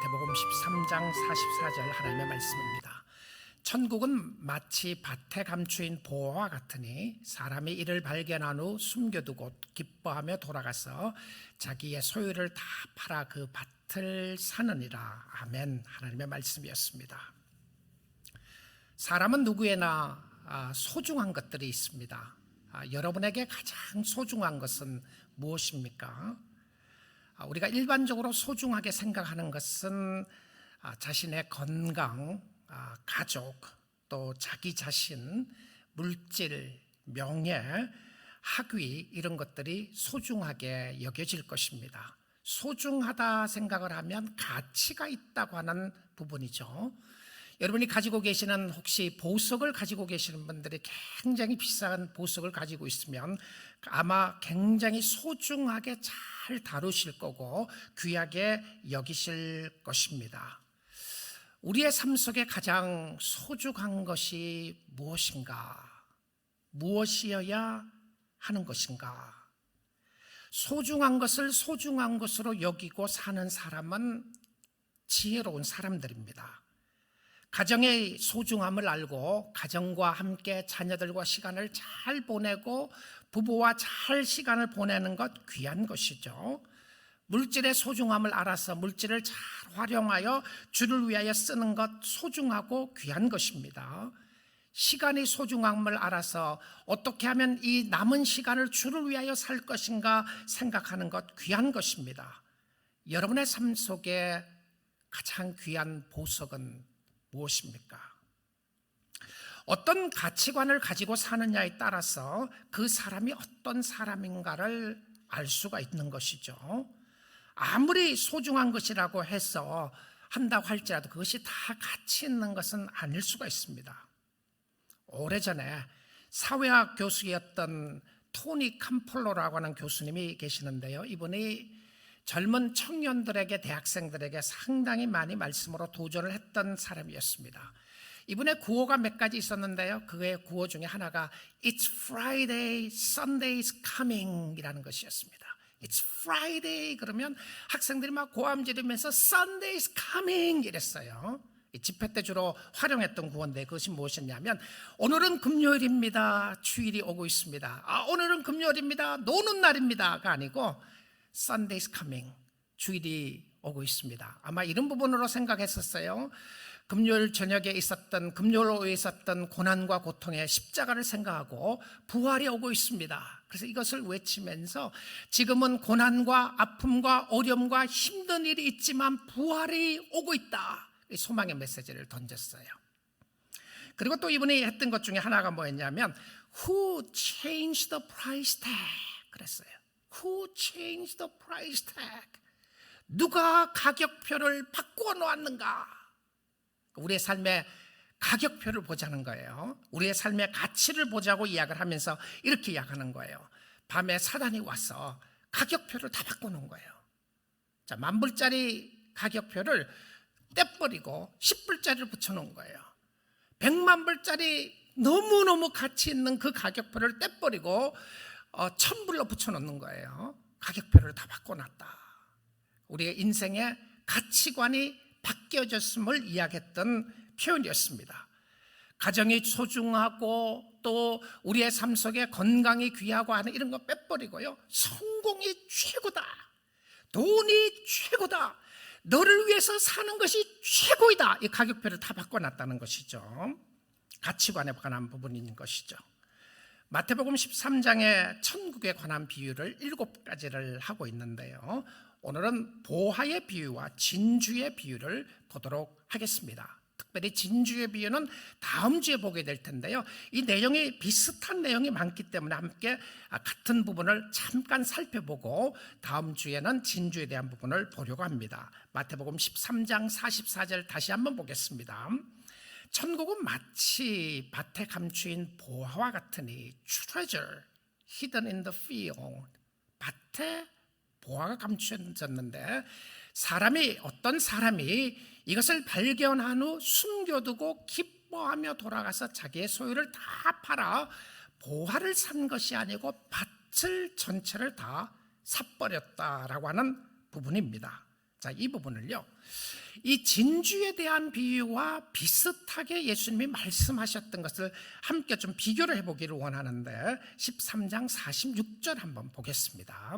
마태복음 13장 44절 하나님의 말씀입니다. 천국은 마치 밭에 감추인 보화와 같으니 사람이 이를 발견한 후 숨겨두고 기뻐하며 돌아가서 자기의 소유를 다 팔아 그 밭을 사느니라. 아멘. 하나님의 말씀이었습니다. 사람은 누구에나 소중한 것들이 있습니다. 여러분에게 가장 소중한 것은 무엇입니까? 우리가 일반적으로 소중하게 생각하는 것은 자신의 건강, 가족, 또 자기 자신, 물질, 명예, 학위 이런 것들이 소중하게 여겨질 것입니다. 소중하다 생각을 하면 가치가 있다고 하는 부분이죠. 여러분이 가지고 계시는 혹시 보석을 가지고 계시는 분들이 굉장히 비싼 보석을 가지고 있으면 아마 굉장히 소중하게 잘 다루실 거고 귀하게 여기실 것입니다. 우리의 삶 속에 가장 소중한 것이 무엇인가? 무엇이어야 하는 것인가? 소중한 것을 소중한 것으로 여기고 사는 사람은 지혜로운 사람들입니다. 가정의 소중함을 알고 가정과 함께 자녀들과 시간을 잘 보내고 부부와 잘 시간을 보내는 것 귀한 것이죠. 물질의 소중함을 알아서 물질을 잘 활용하여 주를 위하여 쓰는 것 소중하고 귀한 것입니다. 시간이 소중함을 알아서 어떻게 하면 이 남은 시간을 주를 위하여 살 것인가 생각하는 것 귀한 것입니다. 여러분의 삶 속에 가장 귀한 보석은 무엇입니까? 어떤 가치관을 가지고 사느냐에 따라서 그 사람이 어떤 사람인가를 알 수가 있는 것이죠. 아무리 소중한 것이라고 해서 한다고 할지라도 그것이 다 가치 있는 것은 아닐 수가 있습니다. 오래전에 사회학 교수였던 토니 캄폴로라고 하는 교수님이 계시는데요. 이분이 젊은 청년들에게, 대학생들에게 상당히 많이 말씀으로 도전을 했던 사람이었습니다. 이분의 구호가 몇 가지 있었는데요. 그의 구호 중에 하나가 It's Friday, Sunday's coming 이라는 것이었습니다. It's Friday 그러면 학생들이 막 고함 지르면서 Sunday's coming 이랬어요. 집회 때 주로 활용했던 구호인데 그것이 무엇이었냐면 오늘은 금요일입니다. 주일이 오고 있습니다. 오늘은 금요일입니다. 노는 날입니다가 아니고 Sunday's coming, 주일이 오고 있습니다. 아마 이런 부분으로 생각했었어요. 금요일 저녁에 있었던, 금요일 오후에 있었던 고난과 고통의 십자가를 생각하고 부활이 오고 있습니다. 그래서 이것을 외치면서 지금은 고난과 아픔과 어려움과 힘든 일이 있지만 부활이 오고 있다. 소망의 메시지를 던졌어요. 그리고 또 이분이 했던 것 중에 하나가 뭐였냐면 Who changed the price tag? 그랬어요. Who changed the price tag? 누가 가격표를 바꾸어 놓았는가? 우리의 삶의 가격표를 보자는 거예요. 우리의 삶의 가치를 보자고 이야기를 하면서 이렇게 이야기하는 거예요. 밤에 사단이 와서 가격표를 다 바꾸는 거예요. 자, 10,000불짜리 가격표를 떼버리고 10불짜리를 붙여놓은 거예요. 100,000불짜리 너무너무 가치 있는 그 가격표를 떼버리고 1,000불로 붙여놓는 거예요. 가격표를 다 바꿔놨다. 우리의 인생의 가치관이 바뀌어졌음을 이야기했던 표현이었습니다. 가정이 소중하고 또 우리의 삶 속에 건강이 귀하고 하는 이런 거 빼버리고요. 성공이 최고다. 돈이 최고다. 너를 위해서 사는 것이 최고이다. 이 가격표를 다 바꿔놨다는 것이죠. 가치관에 관한 부분인 것이죠. 마태복음 13장의 천국에 관한 비유를 7가지를 하고 있는데요. 오늘은 보화의 비유와 진주의 비유를 보도록 하겠습니다. 특별히 진주의 비유는 다음 주에 보게 될 텐데요. 이 내용이 비슷한 내용이 많기 때문에 함께 같은 부분을 잠깐 살펴보고 다음 주에는 진주에 대한 부분을 보려고 합니다. 마태복음 13장 44절 다시 한번 보겠습니다. 천국은 마치 밭에 감추인 보화와 같으니 treasure hidden in the field. 밭에 보화가 감춰졌는데 어떤 사람이 이것을 발견한 후 숨겨두고 기뻐하며 돌아가서 자기의 소유를 다 팔아 보화를 산 것이 아니고 밭을 전체를 다 사버렸다라고 하는 부분입니다. 자, 이 부분을요, 이 진주에 대한 비유와 비슷하게 예수님이 말씀하셨던 것을 함께 좀 비교를 해보기를 원하는데 13장 46절 한번 보겠습니다.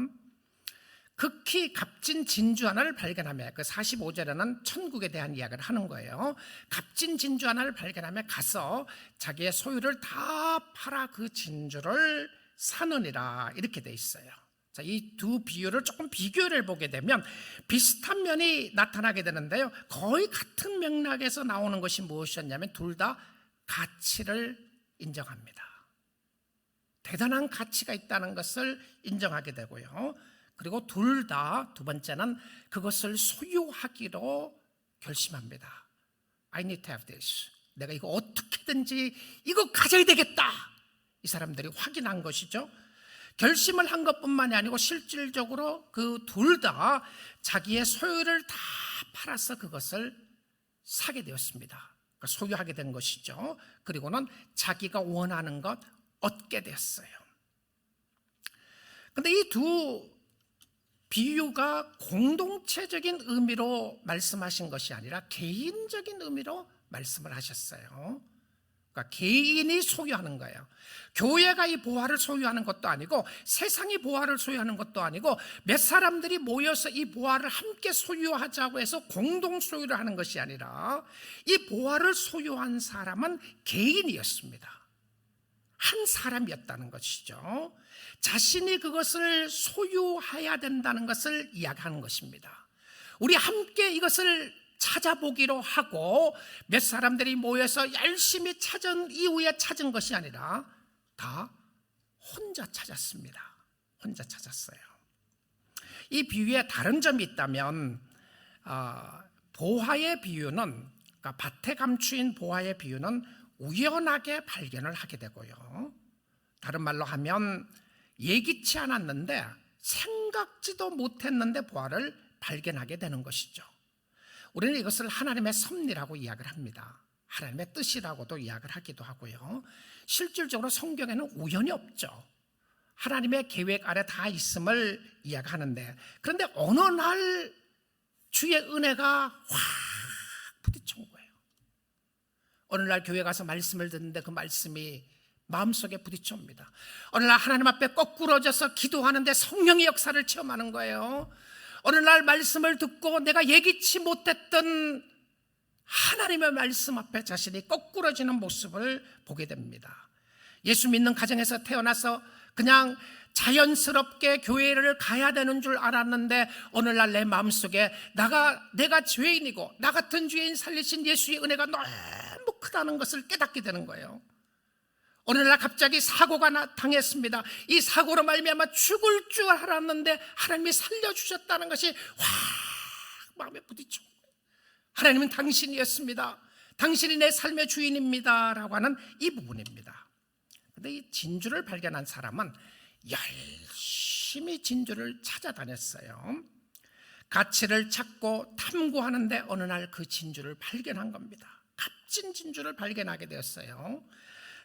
극히 값진 진주 하나를 발견하며, 그 45절에는 천국에 대한 이야기를 하는 거예요. 값진 진주 하나를 발견하며 가서 자기의 소유를 다 팔아 그 진주를 사느니라, 이렇게 돼 있어요. 자, 이 두 비유를 조금 비교를 보게 되면 비슷한 면이 나타나게 되는데요, 거의 같은 맥락에서 나오는 것이 무엇이었냐면 둘 다 가치를 인정합니다. 대단한 가치가 있다는 것을 인정하게 되고요, 그리고 둘 다 두 번째는 그것을 소유하기로 결심합니다. I need to have this. 내가 이거 어떻게든지 이거 가져야 되겠다. 이 사람들이 확인한 것이죠. 결심을 한 것뿐만이 아니고 실질적으로 그 둘 다 자기의 소유를 다 팔아서 그것을 사게 되었습니다. 그러니까 소유하게 된 것이죠. 그리고는 자기가 원하는 것 얻게 되었어요. 그런데 이 두 비유가 공동체적인 의미로 말씀하신 것이 아니라 개인적인 의미로 말씀을 하셨어요. 그러니까 개인이 소유하는 거예요. 교회가 이 보화를 소유하는 것도 아니고 세상이 보화를 소유하는 것도 아니고 몇 사람들이 모여서 이 보화를 함께 소유하자고 해서 공동 소유를 하는 것이 아니라 이 보화를 소유한 사람은 개인이었습니다. 한 사람이었다는 것이죠. 자신이 그것을 소유해야 된다는 것을 이야기하는 것입니다. 우리 함께 이것을 찾아보기로 하고 몇 사람들이 모여서 열심히 찾은 이후에 찾은 것이 아니라 다 혼자 찾았습니다. 혼자 찾았어요. 이 비유에 다른 점이 있다면 보화의 비유는, 그러니까 밭에 감추인 보화의 비유는 우연하게 발견을 하게 되고요, 다른 말로 하면 예기치 않았는데 생각지도 못했는데 보화를 발견하게 되는 것이죠. 우리는 이것을 하나님의 섭리라고 이야기를 합니다. 하나님의 뜻이라고도 이야기를 하기도 하고요. 실질적으로 성경에는 우연이 없죠. 하나님의 계획 아래 다 있음을 이야기하는데, 그런데 어느 날 주의 은혜가 확 부딪힌 거예요. 어느 날 교회 가서 말씀을 듣는데 그 말씀이 마음속에 부딪힙니다. 어느 날 하나님 앞에 거꾸러져서 기도하는데 성령의 역사를 체험하는 거예요. 어느 날 말씀을 듣고 내가 예기치 못했던 하나님의 말씀 앞에 자신이 거꾸러지는 모습을 보게 됩니다. 예수 믿는 가정에서 태어나서 그냥 자연스럽게 교회를 가야 되는 줄 알았는데 어느 날 내 마음속에 내가 죄인이고 나 같은 죄인 살리신 예수의 은혜가 너무 크다는 것을 깨닫게 되는 거예요. 어느 날 갑자기 사고가 당했습니다. 이 사고로 말미암아 죽을 줄 알았는데 하나님이 살려주셨다는 것이 확 마음에 부딪혀. 하나님은 당신이었습니다. 당신이 내 삶의 주인입니다 라고 하는 이 부분입니다. 그런데 이 진주를 발견한 사람은 열심히 진주를 찾아다녔어요. 가치를 찾고 탐구하는데 어느 날 그 진주를 발견한 겁니다. 값진 진주를 발견하게 되었어요.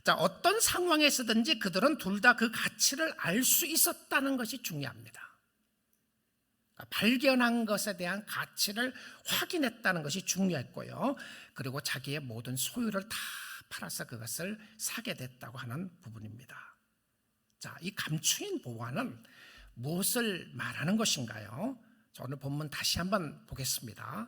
자, 어떤 상황에서든지 그들은 둘 다 그 가치를 알 수 있었다는 것이 중요합니다. 발견한 것에 대한 가치를 확인했다는 것이 중요했고요. 그리고 자기의 모든 소유를 다 팔아서 그것을 사게 됐다고 하는 부분입니다. 자, 이 감추인 보화는 무엇을 말하는 것인가요? 자, 오늘 본문 다시 한번 보겠습니다.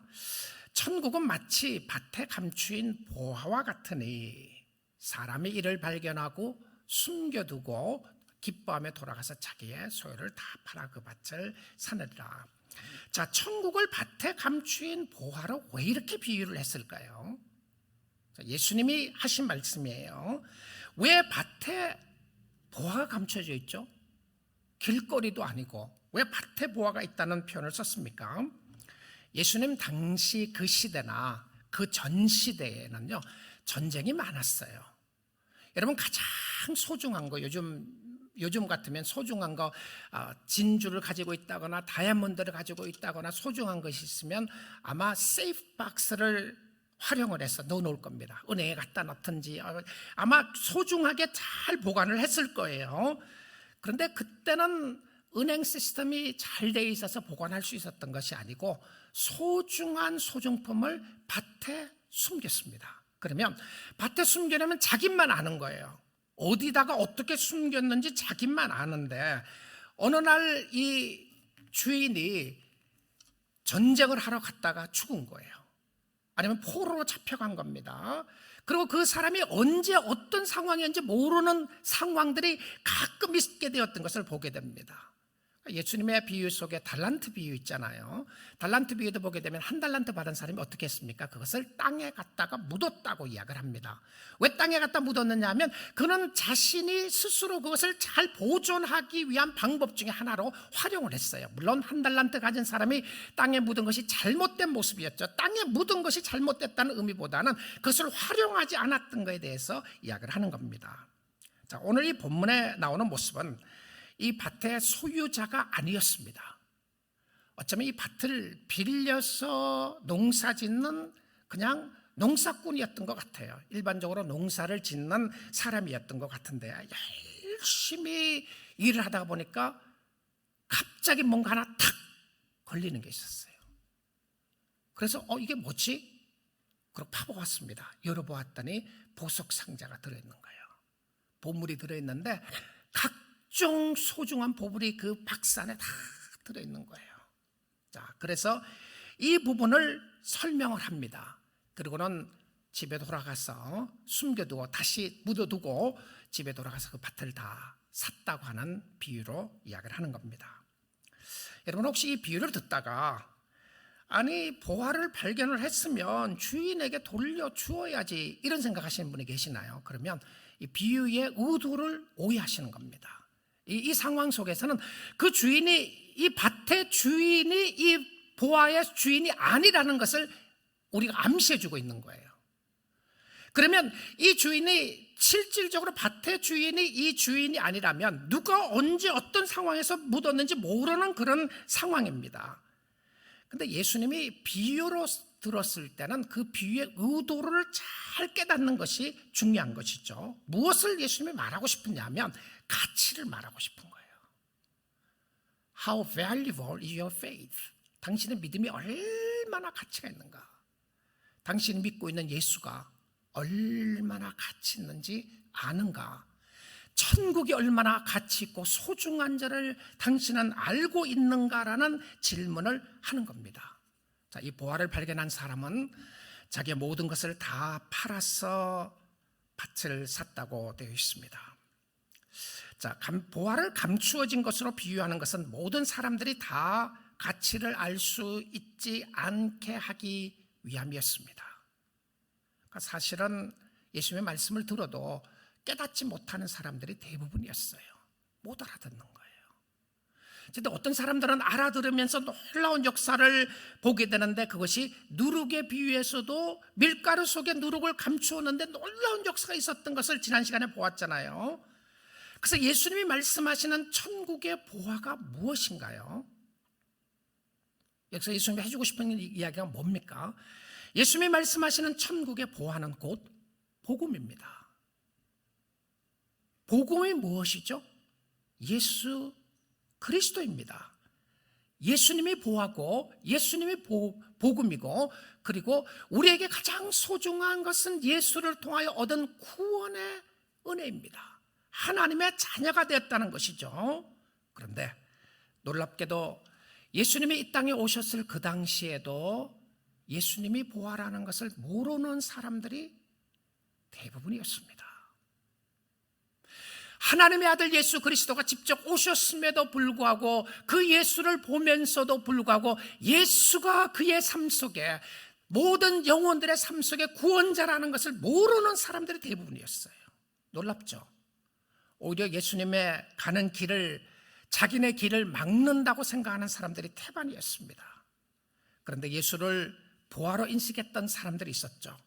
천국은 마치 밭에 감추인 보화와 같으니 사람이 이를 발견하고 숨겨두고 기뻐하며 돌아가서 자기의 소유를 다 팔아 그 밭을 사느니라. 자, 천국을 밭에 감추인 보화로 왜 이렇게 비유를 했을까요? 자, 예수님이 하신 말씀이에요. 왜 밭에 보화가 감춰져 있죠? 길거리도 아니고 왜 밭에 보화가 있다는 표현을 썼습니까? 예수님 당시 그 시대나 그 전 시대에는요, 전쟁이 많았어요. 여러분, 가장 소중한 거, 요즘 같으면 소중한 거, 진주를 가지고 있다거나 다이아몬드를 가지고 있다거나 소중한 것이 있으면 아마 세이프 박스를 활용을 해서 넣어놓을 겁니다. 은행에 갖다 놨든지 아마 소중하게 잘 보관을 했을 거예요. 그런데 그때는 은행 시스템이 잘 돼 있어서 보관할 수 있었던 것이 아니고 소중한 소중품을 밭에 숨겼습니다. 그러면 밭에 숨기려면 자기만 아는 거예요. 어디다가 어떻게 숨겼는지 자기만 아는데 어느 날 이 주인이 전쟁을 하러 갔다가 죽은 거예요. 아니면 포로로 잡혀간 겁니다. 그리고 그 사람이 언제 어떤 상황이었는지 모르는 상황들이 가끔 있게 되었던 것을 보게 됩니다. 예수님의 비유 속에 달란트 비유 있잖아요. 달란트 비유도 보게 되면 한 달란트 받은 사람이 어떻게 했습니까? 그것을 땅에 갖다가 묻었다고 이야기를 합니다. 왜 땅에 갖다 묻었느냐 하면 그는 자신이 스스로 그것을 잘 보존하기 위한 방법 중에 하나로 활용을 했어요. 물론 한 달란트 가진 사람이 땅에 묻은 것이 잘못된 모습이었죠. 땅에 묻은 것이 잘못됐다는 의미보다는 그것을 활용하지 않았던 것에 대해서 이야기를 하는 겁니다. 자, 오늘 이 본문에 나오는 모습은 이 밭의 소유자가 아니었습니다. 어쩌면 이 밭을 빌려서 농사 짓는 그냥 농사꾼이었던 것 같아요. 일반적으로 농사를 짓는 사람이었던 것 같은데 열심히 일을 하다가 보니까 갑자기 뭔가 하나 탁 걸리는 게 있었어요. 그래서 이게 뭐지? 그러고 파보았습니다. 열어보았더니 보석 상자가 들어있는 거예요. 보물이 들어있는데 각종 소중한 보물이 그 박스 안에 다 들어있는 거예요. 자, 그래서 이 부분을 설명을 합니다. 그리고는 집에 돌아가서 숨겨두고 다시 묻어두고 집에 돌아가서 그 밭을 다 샀다고 하는 비유로 이야기를 하는 겁니다. 여러분 혹시 이 비유를 듣다가 아니 보화를 발견을 했으면 주인에게 돌려주어야지 이런 생각하시는 분이 계시나요? 그러면 이 비유의 의도를 오해하시는 겁니다. 이 상황 속에서는 그 주인이 이 밭의 주인이 이 보화의 주인이 아니라는 것을 우리가 암시해주고 있는 거예요. 그러면 이 주인이 실질적으로 밭의 주인이 이 주인이 아니라면 누가 언제 어떤 상황에서 묻었는지 모르는 그런 상황입니다. 근데 예수님이 비유로 들었을 때는 그 비유의 의도를 잘 깨닫는 것이 중요한 것이죠. 무엇을 예수님이 말하고 싶으냐면 가치를 말하고 싶은 거예요. How valuable is your faith? 당신의 믿음이 얼마나 가치가 있는가? 당신이 믿고 있는 예수가 얼마나 가치 있는지 아는가? 천국이 얼마나 가치 있고 소중한 자를 당신은 알고 있는가라는 질문을 하는 겁니다. 자, 이 보화를 발견한 사람은 자기의 모든 것을 다 팔아서 밭을 샀다고 되어 있습니다. 자, 보화를 감추어진 것으로 비유하는 것은 모든 사람들이 다 가치를 알 수 있지 않게 하기 위함이었습니다. 그러니까 사실은 예수님의 말씀을 들어도 깨닫지 못하는 사람들이 대부분이었어요. 못 알아듣는 거예요. 그런데 어떤 사람들은 알아들으면서 놀라운 역사를 보게 되는데 그것이 누룩의 비유에서도 밀가루 속에 누룩을 감추었는데 놀라운 역사가 있었던 것을 지난 시간에 보았잖아요. 그래서 예수님이 말씀하시는 천국의 보화가 무엇인가요? 여기서 예수님이 해주고 싶은 이야기가 뭡니까? 예수님이 말씀하시는 천국의 보화는 곧 복음입니다. 복음이 무엇이죠? 예수 그리스도입니다. 예수님이 보화고 예수님이 복음이고 그리고 우리에게 가장 소중한 것은 예수를 통하여 얻은 구원의 은혜입니다. 하나님의 자녀가 되었다는 것이죠. 그런데 놀랍게도 예수님이 이 땅에 오셨을 그 당시에도 예수님이 보화라는 것을 모르는 사람들이 대부분이었습니다. 하나님의 아들 예수 그리스도가 직접 오셨음에도 불구하고 그 예수를 보면서도 불구하고 예수가 그의 삶 속에 모든 영혼들의 삶 속에 구원자라는 것을 모르는 사람들이 대부분이었어요. 놀랍죠? 오히려 예수님의 가는 길을 자기네 길을 막는다고 생각하는 사람들이 태반이었습니다. 그런데 예수를 보화로 인식했던 사람들이 있었죠.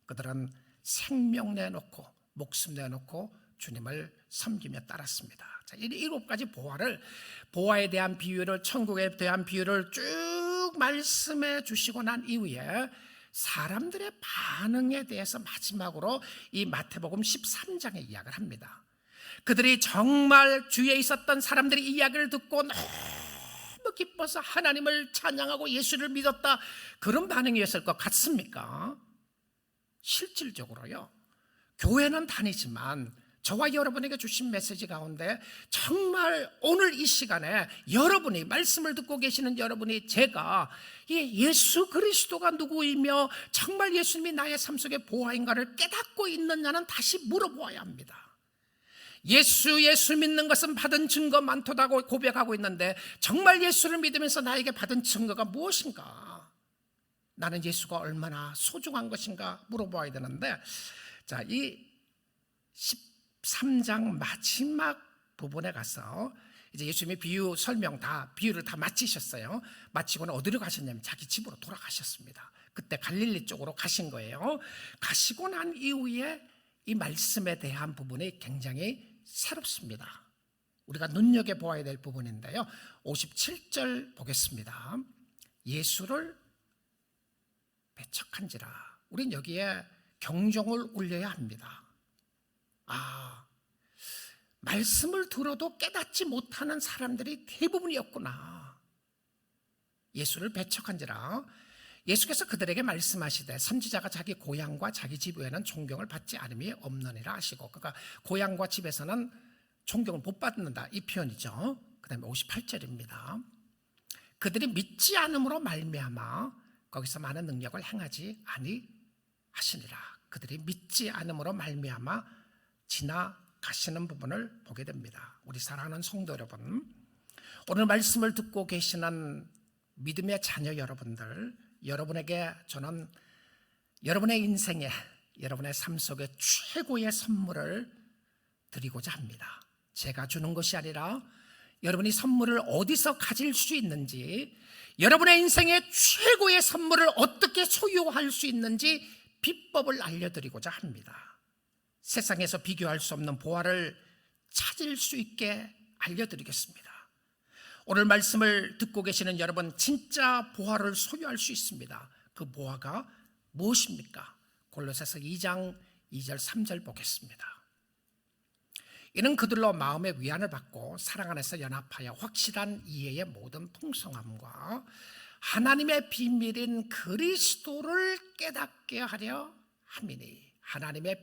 그들은 생명 내놓고 목숨 내놓고 주님을 섬기며 따랐습니다. 자, 이 7가지 보화에 대한 비유를 천국에 대한 비유를 쭉 말씀해 주시고 난 이후에 사람들의 반응에 대해서 마지막으로 이 마태복음 13장에 이야기를 합니다. 그들이 정말 주위에 있었던 사람들이 이 이야기를 듣고 너무 기뻐서 하나님을 찬양하고 예수를 믿었다, 그런 반응이었을 것 같습니까? 실질적으로요, 교회는 다니지만 저와 여러분에게 주신 메시지 가운데 정말 오늘 이 시간에 여러분이, 말씀을 듣고 계시는 여러분이, 제가 예수 그리스도가 누구이며 정말 예수님이 나의 삶 속의 보화인가를 깨닫고 있느냐는 다시 물어보아야 합니다. 예수 믿는 것은 받은 증거 많다고 고백하고 있는데 정말 예수를 믿으면서 나에게 받은 증거가 무엇인가? 나는 예수가 얼마나 소중한 것인가 물어보아야 되는데, 자, 이 13장 마지막 부분에 가서 이제 예수님이 비유를 다 마치셨어요. 마치고는 어디로 가셨냐면 자기 집으로 돌아가셨습니다. 그때 갈릴리 쪽으로 가신 거예요. 가시고 난 이후에 이 말씀에 대한 부분이 굉장히 새롭습니다. 우리가 눈여겨보아야 될 부분인데요, 57절 보겠습니다. 예수를 배척한지라. 우린 여기에 경종을 울려야 합니다. 말씀을 들어도 깨닫지 못하는 사람들이 대부분이었구나. 예수를 배척한지라. 예수께서 그들에게 말씀하시되 선지자가 자기 고향과 자기 집 외에는 존경을 받지 않음이 없느니라 하시고, 그러니까 고향과 집에서는 존경을 못 받는다, 이 표현이죠. 그 다음에 58절입니다. 그들이 믿지 않음으로 말미암아 거기서 많은 능력을 행하지 아니하시니라. 그들이 믿지 않음으로 말미암아 지나가시는 부분을 보게 됩니다. 우리 사랑하는 성도 여러분, 오늘 말씀을 듣고 계시는 믿음의 자녀 여러분들, 여러분에게 저는 여러분의 인생에, 여러분의 삶 속에 최고의 선물을 드리고자 합니다. 제가 주는 것이 아니라 여러분이 선물을 어디서 가질 수 있는지, 여러분의 인생의 최고의 선물을 어떻게 소유할 수 있는지 비법을 알려드리고자 합니다. 세상에서 비교할 수 없는 보화를 찾을 수 있게 알려드리겠습니다. 오늘 말씀을 듣고 계시는 여러분, 진짜 보화를 소유할 수 있습니다. 그 보화가 무엇입니까? 골로새서 2장 2절 3절 보겠습니다. 이는 그들로 마음의 위안을 받고 사랑 안에서 연합하여 확실한 이해의 모든 풍성함과 하나님의 비밀인 그리스도를 깨닫게 하려 함이니. 하나님의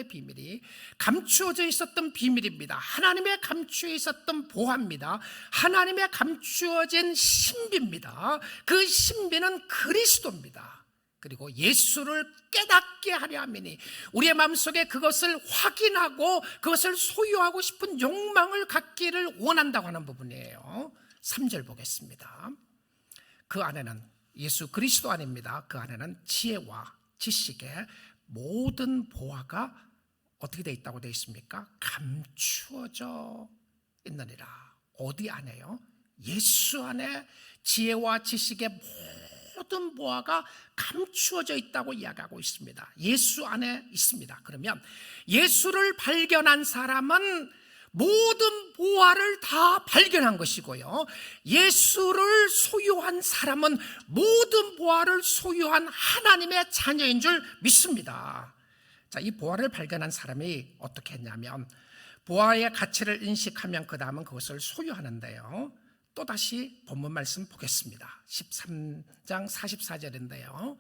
비밀이 감추어져 있었던 비밀입니다. 하나님의 감추어 있었던 보화입니다. 하나님의 감추어진 신비입니다. 그 신비는 그리스도입니다. 그리고 예수를 깨닫게 하려 함이니, 우리의 마음속에 그것을 확인하고 그것을 소유하고 싶은 욕망을 갖기를 원한다고 하는 부분이에요. 3절 보겠습니다. 그 안에는, 예수 그리스도 안입니다. 그 안에는 지혜와 지식의 모든 보화가 어떻게 되어 있다고 되어 있습니까? 감추어져 있느니라. 어디 안에요? 예수 안에 지혜와 지식의 모든 보화가 감추어져 있다고 이야기하고 있습니다. 예수 안에 있습니다. 그러면 예수를 발견한 사람은 모든 보화를 다 발견한 것이고요, 예수를 소유한 사람은 모든 보화를 소유한 하나님의 자녀인 줄 믿습니다. 자, 이 보화를 발견한 사람이 어떻게 했냐면, 보화의 가치를 인식하면 그 다음은 그것을 소유하는데요. 또다시 본문 말씀 보겠습니다. 13장 44절인데요.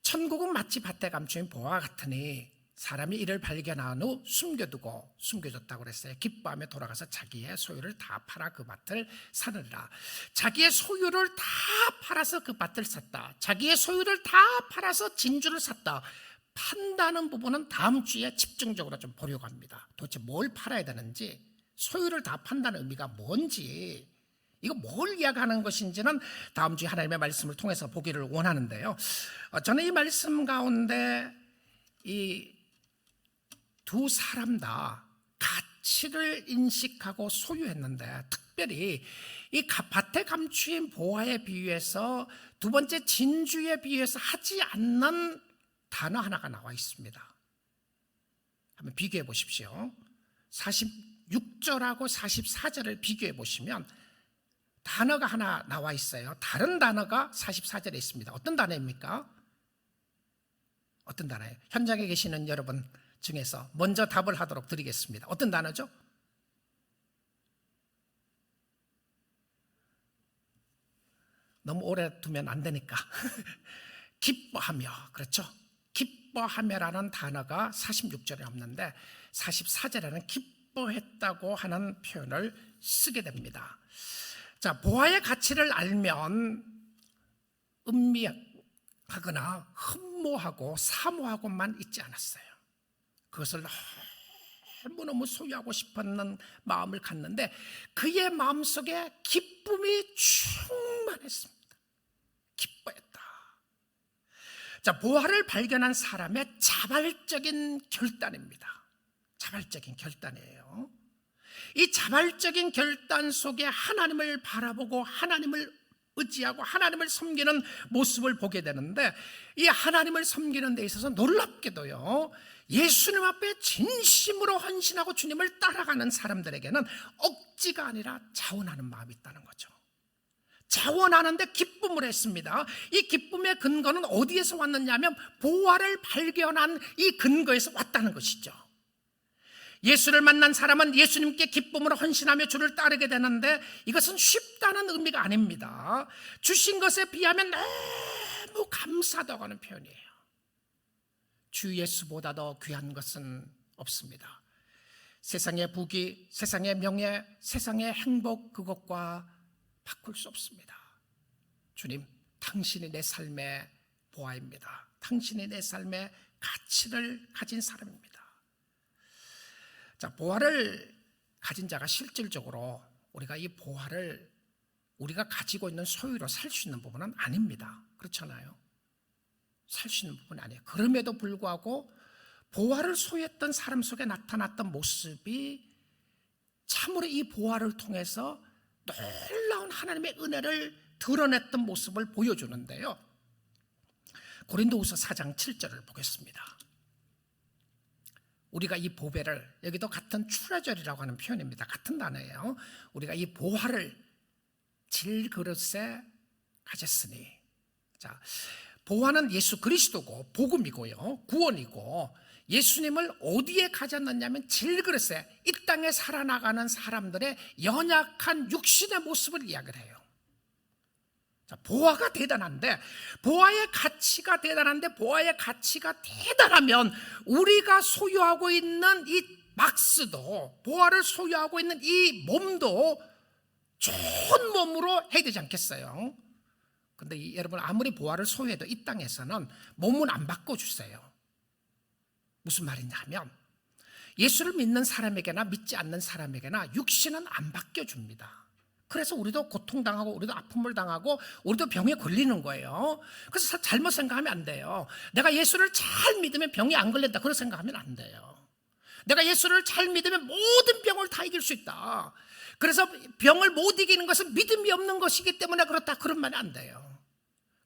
천국은 마치 밭에 감추인 보화 같으니 사람이 이를 발견한 후 숨겨뒀다고 그랬어요. 기뻐하며 돌아가서 자기의 소유를 다 팔아 그 밭을 사느니라. 자기의 소유를 다 팔아서 그 밭을 샀다. 자기의 소유를 다 팔아서 진주를 샀다. 판다는 부분은 다음 주에 집중적으로 좀 보려고 합니다. 도대체 뭘 팔아야 되는지, 소유를 다 판다는 의미가 뭔지, 이거 뭘 이야기하는 것인지는 다음 주에 하나님의 말씀을 통해서 보기를 원하는데요, 저는 이 말씀 가운데 이 두 사람 다 가치를 인식하고 소유했는데, 특별히 이 밭에 감추인 보화에 비유해서 두 번째 진주에 비유해서 하지 않는 단어 하나가 나와 있습니다. 한번 비교해 보십시오. 46절하고 44절을 비교해 보시면 단어가 하나 나와 있어요. 다른 단어가 44절에 있습니다. 어떤 단어입니까? 어떤 단어예요? 현장에 계시는 여러분, 중에서 먼저 답을 하도록 드리겠습니다. 어떤 단어죠? 너무 오래 두면 안 되니까. 기뻐하며, 그렇죠? 기뻐하며라는 단어가 46절에 없는데 44절에는 기뻐했다고 하는 표현을 쓰게 됩니다. 자, 보화의 가치를 알면 음미하거나 흠모하고 사모하고만 있지 않았어요. 그것을 너무너무 소유하고 싶었는 마음을 갖는데 그의 마음속에 기쁨이 충만했습니다. 기뻐했다. 자, 보화를 발견한 사람의 자발적인 결단입니다. 자발적인 결단이에요. 이 자발적인 결단 속에 하나님을 바라보고 하나님을 의지하고 하나님을 섬기는 모습을 보게 되는데, 이 하나님을 섬기는 데 있어서 놀랍게도요, 예수님 앞에 진심으로 헌신하고 주님을 따라가는 사람들에게는 억지가 아니라 자원하는 마음이 있다는 거죠. 자원하는데 기쁨을 했습니다. 이 기쁨의 근거는 어디에서 왔느냐 하면 보화를 발견한 이 근거에서 왔다는 것이죠. 예수를 만난 사람은 예수님께 기쁨으로 헌신하며 주를 따르게 되는데 이것은 쉽다는 의미가 아닙니다. 주신 것에 비하면 너무 감사하다고 하는 표현이에요. 주 예수보다 더 귀한 것은 없습니다. 세상의 부귀, 세상의 명예, 세상의 행복, 그것과 바꿀 수 없습니다. 주님, 당신이 내 삶의 보화입니다. 당신이 내 삶의 가치를 가진 사람입니다. 자, 보화를 가진 자가 실질적으로 우리가 이 보화를 우리가 가지고 있는 소유로 살 수 있는 부분은 아닙니다. 그렇잖아요. 살 수 있는 부분이 아니에요. 그럼에도 불구하고 보화를 소유했던 사람 속에 나타났던 모습이 참으로 이 보화를 통해서 놀라운 하나님의 은혜를 드러냈던 모습을 보여주는데요. 고린도후서 4장 7절을 보겠습니다. 우리가 이 보배를, 여기도 같은 트레저리라고 하는 표현입니다. 같은 단어예요. 우리가 이 보화를 질그릇에 가졌으니, 자, 보화는 예수 그리스도고 복음이고요, 구원이고, 예수님을 어디에 가졌느냐면 질그릇에, 이 땅에 살아나가는 사람들의 연약한 육신의 모습을 이야기를 해요. 자, 보화가 대단한데, 보화의 가치가 대단한데, 보화의 가치가 대단하면 우리가 소유하고 있는 이 막스도, 보화를 소유하고 있는 이 몸도 좋은 몸으로 해야 되지 않겠어요? 근데 여러분, 아무리 보화를 소유해도 이 땅에서는 몸은 안 바꿔주세요. 무슨 말이냐 하면 예수를 믿는 사람에게나 믿지 않는 사람에게나 육신은 안 바뀌어줍니다. 그래서 우리도 고통당하고 우리도 아픔을 당하고 우리도 병에 걸리는 거예요. 그래서 잘못 생각하면 안 돼요. 내가 예수를 잘 믿으면 병이 안 걸린다, 그런 생각하면 안 돼요. 내가 예수를 잘 믿으면 모든 병을 다 이길 수 있다, 그래서 병을 못 이기는 것은 믿음이 없는 것이기 때문에 그렇다, 그런 말이 안 돼요.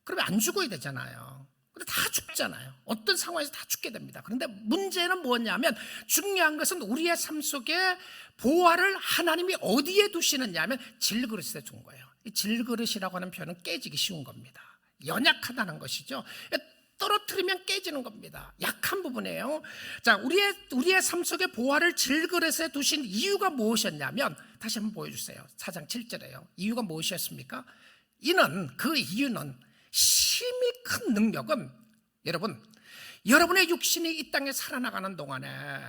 그러면 안 죽어야 되잖아요. 근데 다 죽잖아요. 어떤 상황에서 다 죽게 됩니다. 그런데 문제는 뭐냐면, 중요한 것은 우리의 삶 속에 보화를 하나님이 어디에 두시느냐 하면 질그릇에 둔 거예요. 이 질그릇이라고 하는 표현은 깨지기 쉬운 겁니다. 연약하다는 것이죠. 떨어뜨리면 깨지는 겁니다. 약한 부분이에요. 자, 우리의 삶 속에 보화를 질그릇에 두신 이유가 무엇이었냐면, 다시 한번 보여주세요. 4장 7절에요. 이유가 무엇이었습니까? 그 이유는 심히 큰 능력은, 여러분, 여러분의 육신이 이 땅에 살아나가는 동안에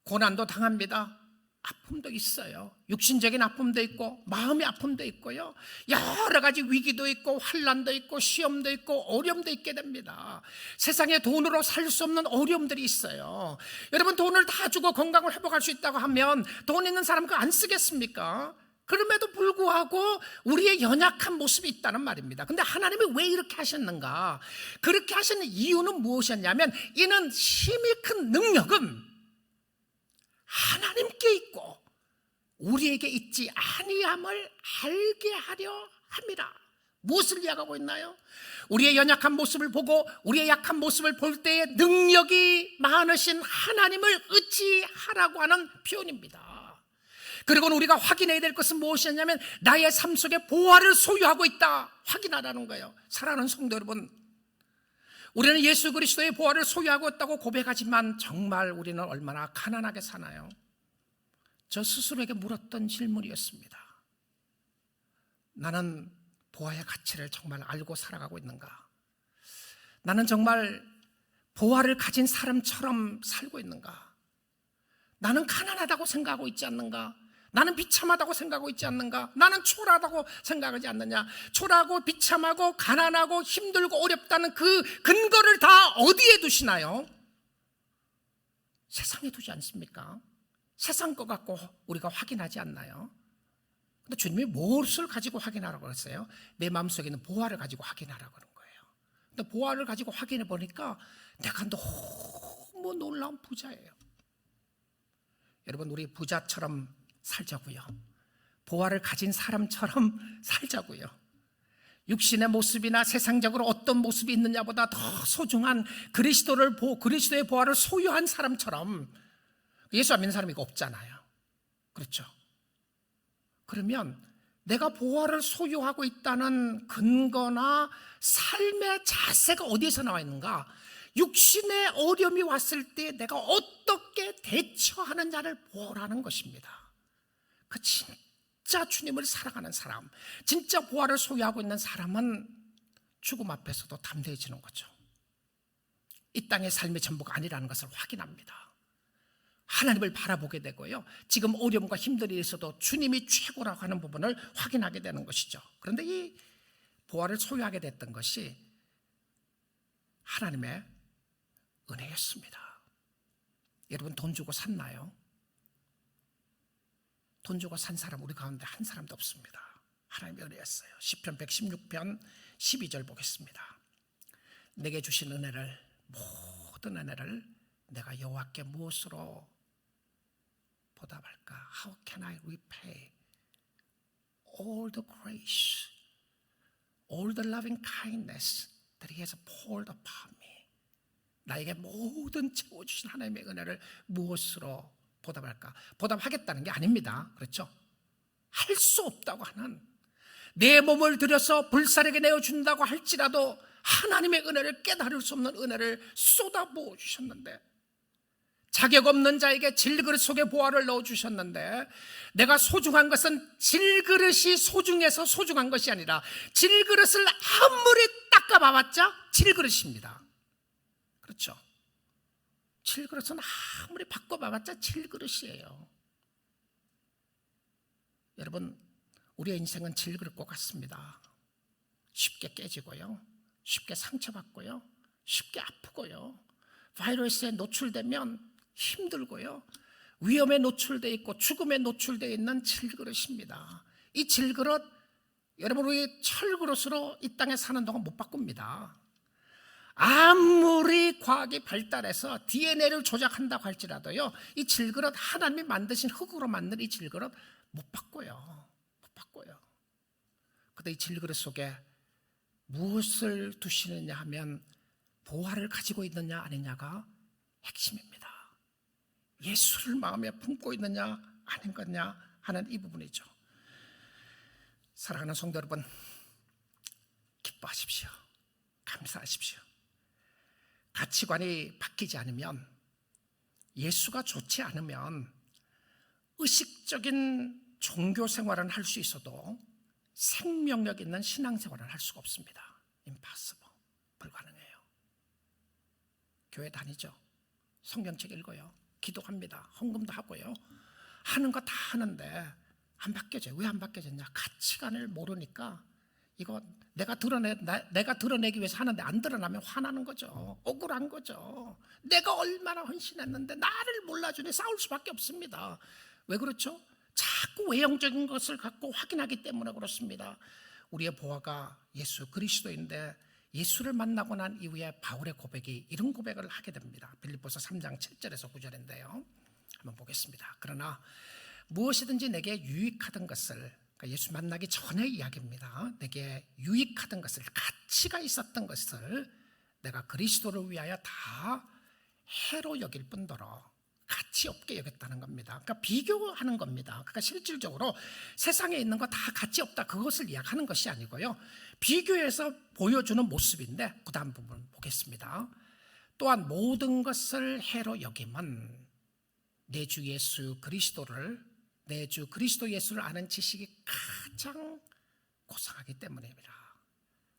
고난도 당합니다. 아픔도 있어요. 육신적인 아픔도 있고 마음의 아픔도 있고요, 여러 가지 위기도 있고 환난도 있고 시험도 있고 어려움도 있게 됩니다. 세상에 돈으로 살 수 없는 어려움들이 있어요. 여러분, 돈을 다 주고 건강을 회복할 수 있다고 하면 돈 있는 사람 그거 안 쓰겠습니까? 그럼에도 불구하고 우리의 연약한 모습이 있다는 말입니다. 근데 하나님이 왜 이렇게 하셨는가? 그렇게 하시는 이유는 무엇이었냐면, 이는 힘이 큰 능력은 하나님께 있고 우리에게 있지 아니함을 알게 하려 함이라. 무엇을 이야기하고 있나요? 우리의 연약한 모습을 보고 우리의 약한 모습을 볼 때에 능력이 많으신 하나님을 의지하라고 하는 표현입니다. 그리고 우리가 확인해야 될 것은 무엇이냐면, 나의 삶 속에 보화를 소유하고 있다, 확인하라는 거예요. 사랑하는 성도 여러분, 우리는 예수 그리스도의 보화를 소유하고 있다고 고백하지만 정말 우리는 얼마나 가난하게 사나요? 저 스스로에게 물었던 질문이었습니다. 나는 보화의 가치를 정말 알고 살아가고 있는가? 나는 정말 보화를 가진 사람처럼 살고 있는가? 나는 가난하다고 생각하고 있지 않는가? 나는 비참하다고 생각하고 있지 않는가? 나는 초라하다고 생각하지 않느냐? 초라하고 비참하고 가난하고 힘들고 어렵다는 그 근거를 다 어디에 두시나요? 세상에 두지 않습니까? 세상 것 갖고 우리가 확인하지 않나요? 근데 주님이 무엇을 가지고 확인하라고 그랬어요? 내 마음속에 있는 보화를 가지고 확인하라고 그런 거예요. 근데 보화를 가지고 확인해 보니까 내가 너무 놀라운 부자예요. 여러분, 우리 부자처럼 살자고요. 보화를 가진 사람처럼 살자고요. 육신의 모습이나 세상적으로 어떤 모습이 있느냐보다 더 소중한 그리스도의 보화를 소유한 사람처럼. 예수 안 믿는 사람이 이거 없잖아요. 그렇죠? 그러면 내가 보화를 소유하고 있다는 근거나 삶의 자세가 어디에서 나와 있는가? 육신의 어려움이 왔을 때 내가 어떻게 대처하느냐를 보라는 것입니다. 그 진짜 주님을 사랑하는 사람, 진짜 보화를 소유하고 있는 사람은 죽음 앞에서도 담대해지는 거죠. 이 땅의 삶의 전부가 아니라는 것을 확인합니다. 하나님을 바라보게 되고요, 지금 어려움과 힘들이 있어도 주님이 최고라고 하는 부분을 확인하게 되는 것이죠. 그런데 이 보화를 소유하게 됐던 것이 하나님의 은혜였습니다. 여러분, 돈 주고 샀나요? 돈 주고 산 사람 우리 가운데 한 사람도 없습니다. 하나님의 은혜였어요. 시편 116편 12절 보겠습니다. 내게 주신 은혜를, 모든 은혜를 내가 여호와께 무엇으로 보답할까? How can I repay all the grace, all the loving kindness that He has poured upon me? 나에게 모든 채워주신 하나님의 은혜를 무엇으로 보답할까? 보답하겠다는 게 아닙니다. 그렇죠? 할 수 없다고 하는, 내 몸을 들여서 불사르게 내어준다고 할지라도 하나님의 은혜를 깨달을 수 없는 은혜를 쏟아부어 주셨는데, 자격 없는 자에게 질그릇 속에 보화를 넣어주셨는데, 내가 소중한 것은 질그릇이 소중해서 소중한 것이 아니라 질그릇을 아무리 닦아봐봤자 질그릇입니다. 그렇죠? 질그릇은 아무리 바꿔봐봤자 질그릇이에요. 여러분, 우리의 인생은 질그릇과 같습니다. 쉽게 깨지고요, 쉽게 상처받고요, 쉽게 아프고요, 바이러스에 노출되면 힘들고요, 위험에 노출되어 있고 죽음에 노출되어 있는 질그릇입니다. 이 질그릇, 여러분, 우리 철그릇으로 이 땅에 사는 동안 못 바꿉니다. 아무리 과학이 발달해서 DNA를 조작한다고 할지라도요, 이 질그릇, 하나님이 만드신 흙으로 만든 이 질그릇 못 바꿔요. 못 바꿔요. 그런데 이 질그릇 속에 무엇을 두시느냐 하면 보화를 가지고 있느냐 아니냐가 핵심입니다. 예수를 마음에 품고 있느냐 아닌 거냐 하는 이 부분이죠. 사랑하는 성도 여러분, 기뻐하십시오. 감사하십시오. 가치관이 바뀌지 않으면, 예수가 좋지 않으면 의식적인 종교 생활은 할 수 있어도 생명력 있는 신앙생활을 할 수가 없습니다. impossible, 불가능해요. 교회 다니죠, 성경책 읽어요, 기도합니다, 헌금도 하고요, 하는 거 다 하는데 안 바뀌어져요. 왜 안 바뀌어졌냐? 가치관을 모르니까. 이거 내가 드러내기 위해서 하는데 안 드러나면 화나는 거죠. 억울한 거죠. 내가 얼마나 헌신했는데 나를 몰라주니 싸울 수밖에 없습니다. 왜 그렇죠? 자꾸 외형적인 것을 갖고 확인하기 때문에 그렇습니다. 우리의 보화가 예수 그리스도인데, 예수를 만나고 난 이후에 바울의 고백이 이런 고백을 하게 됩니다. 빌립보서 3장 7절에서 9절인데요. 한번 보겠습니다. 그러나 무엇이든지 내게 유익하던 것을, 그러니까 예수 만나기 전의 이야기입니다. 내게 유익하던 것을, 가치가 있었던 것을 내가 그리스도를 위하여 다 해로 여길 뿐더러 가치 없게 여겼다는 겁니다. 그러니까 비교하는 겁니다. 그러니까 실질적으로 세상에 있는 거 다 가치 없다, 그것을 이야기하는 것이 아니고요, 비교해서 보여주는 모습인데, 그 다음 부분 보겠습니다. 또한 모든 것을 해로 여김은 내 주 예수 그리스도를, 내 주 그리스도 예수를 아는 지식이 가장 고상하기 때문입니다.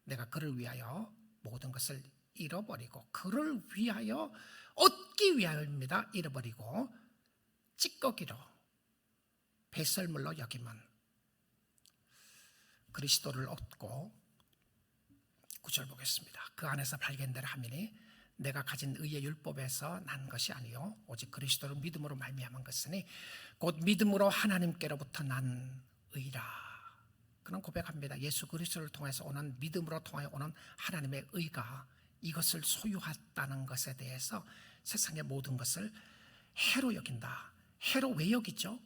내가 그를 위하여 모든 것을 잃어버리고, 그를 위하여 얻기 위하여입니다. 잃어버리고 찌꺼기로 배설물로 여김은 그리스도를 얻고, 9절 보겠습니다. 그 안에서 발견되라 하미니 내가 가진 의의 율법에서 난 것이 아니요 오직 그리스도를 믿음으로 말미암은 것이니 곧 믿음으로 하나님께로부터 난 의라. 그는 고백합니다. 예수 그리스도를 통해서 오는, 믿음으로 통하여 오는 하나님의 의가 이것을 소유했다는 것에 대해서 세상의 모든 것을 해로 여긴다. 해로 왜 여기죠?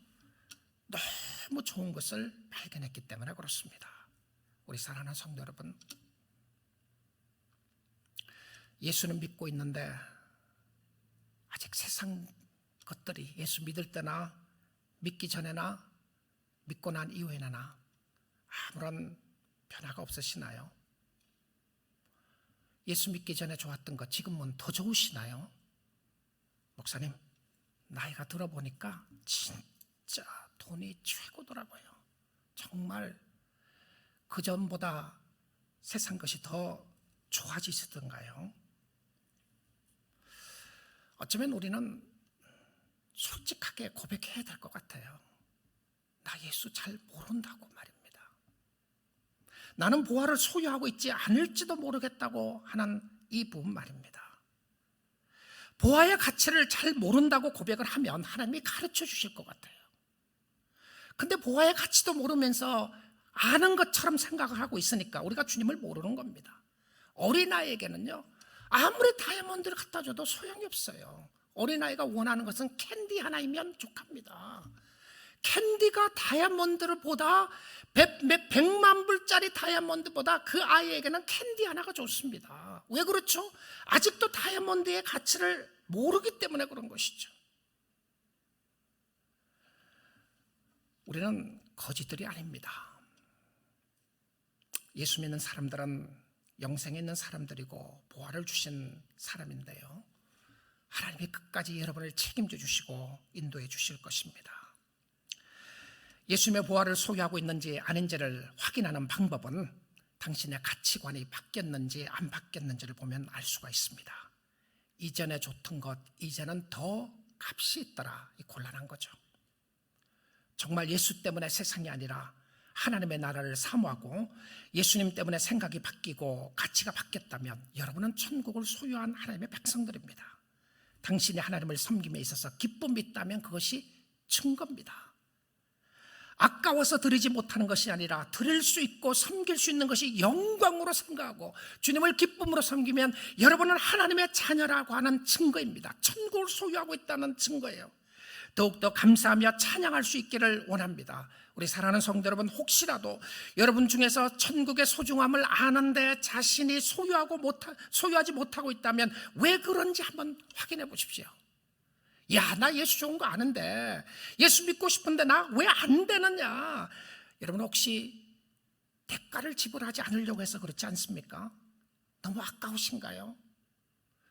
너무 좋은 것을 발견했기 때문에 그렇습니다. 우리 사랑하는 성도 여러분, 예수는 믿고 있는데 아직 세상 것들이 예수 믿을 때나 믿기 전에나 믿고 난 이후에나 아무런 변화가 없으시나요? 예수 믿기 전에 좋았던 것 지금은 더 좋으시나요? 목사님, 나이가 들어보니까 진짜 돈이 최고더라고요. 정말 그전보다 세상 것이 더 좋아지시던가요? 어쩌면 우리는 솔직하게 고백해야 될 것 같아요. 나 예수 잘 모른다고 말입니다. 나는 보화를 소유하고 있지 않을지도 모르겠다고 하는 이 부분 말입니다. 보화의 가치를 잘 모른다고 고백을 하면 하나님이 가르쳐 주실 것 같아요. 근데 보화의 가치도 모르면서 아는 것처럼 생각을 하고 있으니까 우리가 주님을 모르는 겁니다. 어린아이에게는요, 아무리 다이아몬드를 갖다 줘도 소용이 없어요. 어린아이가 원하는 것은 캔디 하나이면 족합니다. 캔디가 다이아몬드를 보다 100만 불짜리 다이아몬드보다 그 아이에게는 캔디 하나가 좋습니다. 왜 그렇죠? 아직도 다이아몬드의 가치를 모르기 때문에 그런 것이죠. 우리는 거지들이 아닙니다. 예수 믿는 사람들은 영생에 있는 사람들이고 보화를 주신 사람인데요, 하나님이 끝까지 여러분을 책임져 주시고 인도해 주실 것입니다. 예수님의 보화를 소유하고 있는지 아닌지를 확인하는 방법은 당신의 가치관이 바뀌었는지 안 바뀌었는지를 보면 알 수가 있습니다. 이전에 좋던 것, 이제는 더 값이 있더라. 이 곤란한 거죠. 정말 예수 때문에 세상이 아니라 하나님의 나라를 사모하고 예수님 때문에 생각이 바뀌고 가치가 바뀌었다면 여러분은 천국을 소유한 하나님의 백성들입니다. 당신이 하나님을 섬김에 있어서 기쁨이 있다면 그것이 증거입니다. 아까워서 드리지 못하는 것이 아니라 드릴 수 있고 섬길 수 있는 것이 영광으로 생각하고 주님을 기쁨으로 섬기면 여러분은 하나님의 자녀라고 하는 증거입니다. 천국을 소유하고 있다는 증거예요. 더욱더 감사하며 찬양할 수 있기를 원합니다. 우리 사랑하는 성도 여러분, 혹시라도 여러분 중에서 천국의 소중함을 아는데 자신이 소유하지 못하고 있다면 왜 그런지 한번 확인해 보십시오. 야, 나 예수 좋은 거 아는데, 예수 믿고 싶은데 나 왜 안 되느냐? 여러분 혹시 대가를 지불하지 않으려고 해서 그렇지 않습니까? 너무 아까우신가요?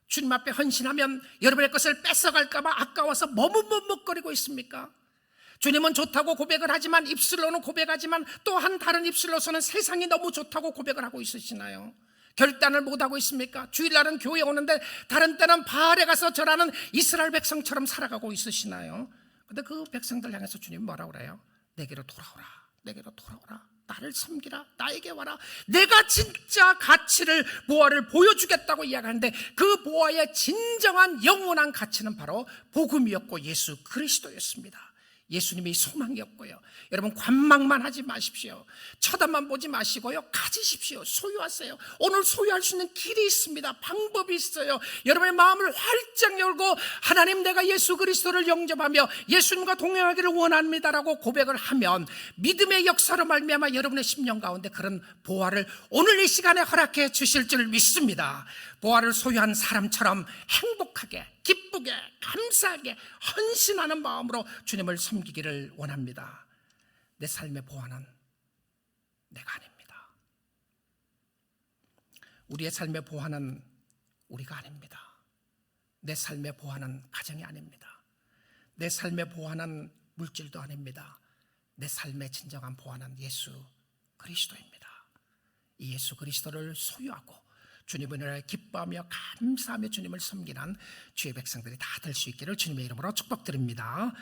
주님 앞에 헌신하면 여러분의 것을 뺏어갈까 봐 아까워서 머뭇머뭇거리고 있습니까? 주님은 좋다고 고백을 하지만, 입술로는 고백하지만 또 한 다른 입술로서는 세상이 너무 좋다고 고백을 하고 있으시나요? 결단을 못하고 있습니까? 주일날은 교회에 오는데 다른 때는 바알에 가서 절하는 이스라엘 백성처럼 살아가고 있으시나요? 근데 그 백성들 향해서 주님이 뭐라고 그래요? 내게로 돌아오라, 내게로 돌아오라, 나를 섬기라, 나에게 와라. 내가 진짜 가치를, 보화를 보여주겠다고 이야기하는데 그 보화의 진정한 영원한 가치는 바로 복음이었고 예수 그리스도였습니다. 예수님이 소망이었고요. 여러분 관망만 하지 마십시오. 쳐다만 보지 마시고요, 가지십시오. 소유하세요. 오늘 소유할 수 있는 길이 있습니다. 방법이 있어요. 여러분의 마음을 활짝 열고 하나님, 내가 예수 그리스도를 영접하며 예수님과 동행하기를 원합니다라고 고백을 하면 믿음의 역사로 말미암아 여러분의 심령 가운데 그런 보화를 오늘 이 시간에 허락해 주실 줄 믿습니다. 보화를 소유한 사람처럼 행복하게 기쁘게 감사하게 헌신하는 마음으로 주님을 섬기기를 원합니다. 내 삶의 보완은 내가 아닙니다. 우리의 삶의 보완은 우리가 아닙니다. 내 삶의 보완은 가정이 아닙니다. 내 삶의 보완은 물질도 아닙니다. 내 삶의 진정한 보완은 예수 그리스도입니다. 이 예수 그리스도를 소유하고 주님을 위하여 기뻐하며 감사하며 주님을 섬기는 주의 백성들이 다 될 수 있기를 주님의 이름으로 축복드립니다.